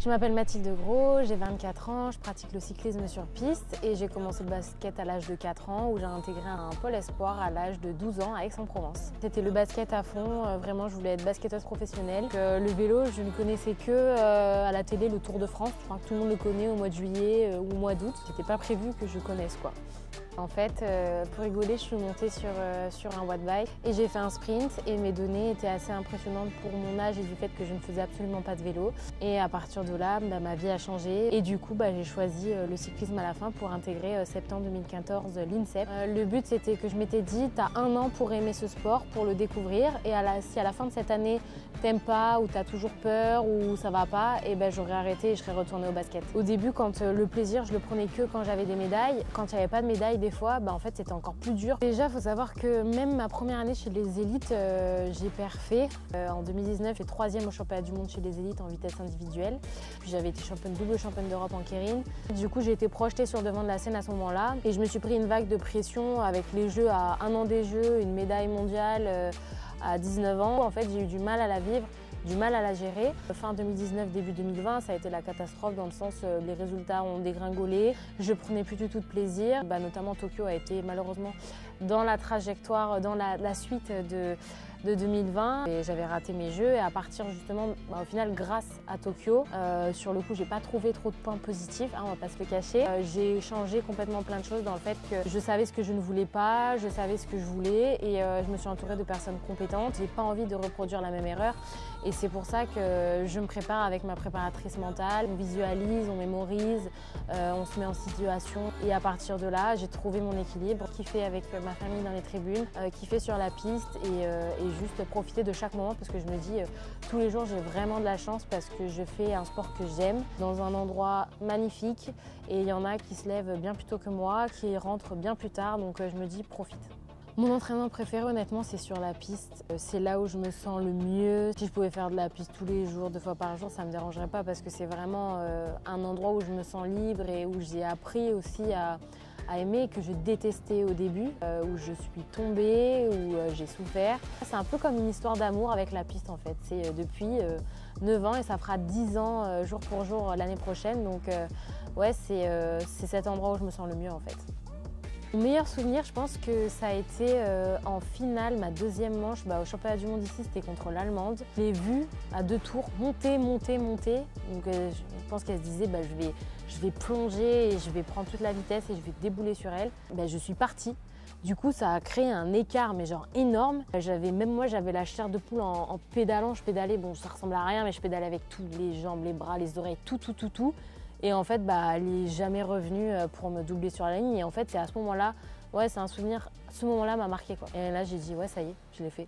Je m'appelle Mathilde Gros, j'ai 24 ans, je pratique le cyclisme sur piste et j'ai commencé le basket à l'âge de 4 ans où j'ai intégré un pôle espoir à l'âge de 12 ans à Aix-en-Provence. C'était le basket à fond, vraiment je voulais être basketteuse professionnelle. Le vélo, je ne connaissais que à la télé le Tour de France, je crois que tout le monde le connaît au mois de juillet ou au mois d'août. C'était pas prévu que je connaisse quoi. En fait, pour rigoler, je suis montée sur un watt bike et j'ai fait un sprint et mes données étaient assez impressionnantes pour mon âge et du fait que je ne faisais absolument pas de vélo. Et à partir de là, ma vie a changé et du coup, j'ai choisi le cyclisme à la fin pour intégrer septembre 2014 l'INSEP. Le but, c'était que je m'étais dit, tu as 1 an pour aimer ce sport, pour le découvrir et si à la fin de cette année, t'aimes pas ou t'as toujours peur ou ça va pas, et j'aurais arrêté et je serais retournée au basket. Au début, quand le plaisir, je le prenais que quand j'avais des médailles. Quand il n'y avait pas de médailles, des fois, en fait, c'était encore plus dur. Déjà, il faut savoir que même ma première année chez les élites, j'ai perfé. En 2019, j'ai 3e au championnat du monde chez les élites en vitesse individuelle. Puis j'avais été double championne d'Europe en keirin. Du coup, j'ai été projetée sur le devant de la scène à ce moment-là. Et je me suis pris une vague de pression avec les Jeux à 1 an des Jeux, une médaille mondiale à 19 ans. En fait, j'ai eu du mal à la vivre, du mal à la gérer. Fin 2019, début 2020, ça a été la catastrophe dans le sens les résultats ont dégringolé. Je prenais plus du tout de plaisir. Notamment Tokyo a été malheureusement dans la trajectoire, dans la suite de 2020 et j'avais raté mes jeux et à partir justement au final grâce à Tokyo sur le coup j'ai pas trouvé trop de points positifs, on va pas se le cacher. J'ai changé complètement plein de choses dans le fait que je savais ce que je ne voulais pas, je savais ce que je voulais et je me suis entourée de personnes compétentes. J'ai pas envie de reproduire la même erreur et c'est pour ça que je me prépare avec ma préparatrice mentale. On visualise, on mémorise, on se met en situation et à partir de là j'ai trouvé mon équilibre, kiffer avec ma famille dans les tribunes, kiffer sur la piste et juste profiter de chaque moment parce que je me dis tous les jours j'ai vraiment de la chance parce que je fais un sport que j'aime dans un endroit magnifique et il y en a qui se lèvent bien plus tôt que moi, qui rentrent bien plus tard donc je me dis profite. Mon entraînement préféré honnêtement c'est sur la piste, c'est là où je me sens le mieux. Si je pouvais faire de la piste tous les jours, 2 fois par jour, ça ne me dérangerait pas parce que c'est vraiment un endroit où je me sens libre et où j'ai appris aussi à aimer que je détestais au début, où je suis tombée, où j'ai souffert. C'est un peu comme une histoire d'amour avec la piste en fait. C'est depuis 9 ans et ça fera 10 ans jour pour jour l'année prochaine. Donc ouais, c'est cet endroit où je me sens le mieux en fait. Mon meilleur souvenir, je pense que ça a été en finale, ma 2e manche au championnat du monde ici, c'était contre l'Allemande. Je l'ai vue à 2 tours, monter. Donc je pense qu'elle se disait je vais plonger et je vais prendre toute la vitesse et je vais débouler sur elle. Je suis partie. Du coup, ça a créé un écart mais genre énorme. Même moi, j'avais la chair de poule en pédalant. Je pédalais, bon, ça ressemble à rien, mais je pédalais avec toutes les jambes, les bras, les oreilles, tout. Et en fait, elle n'est jamais revenue pour me doubler sur la ligne. Et en fait, c'est à ce moment-là, ouais, c'est un souvenir, ce moment-là m'a marqué quoi. Et là, j'ai dit, ouais, ça y est, je l'ai fait.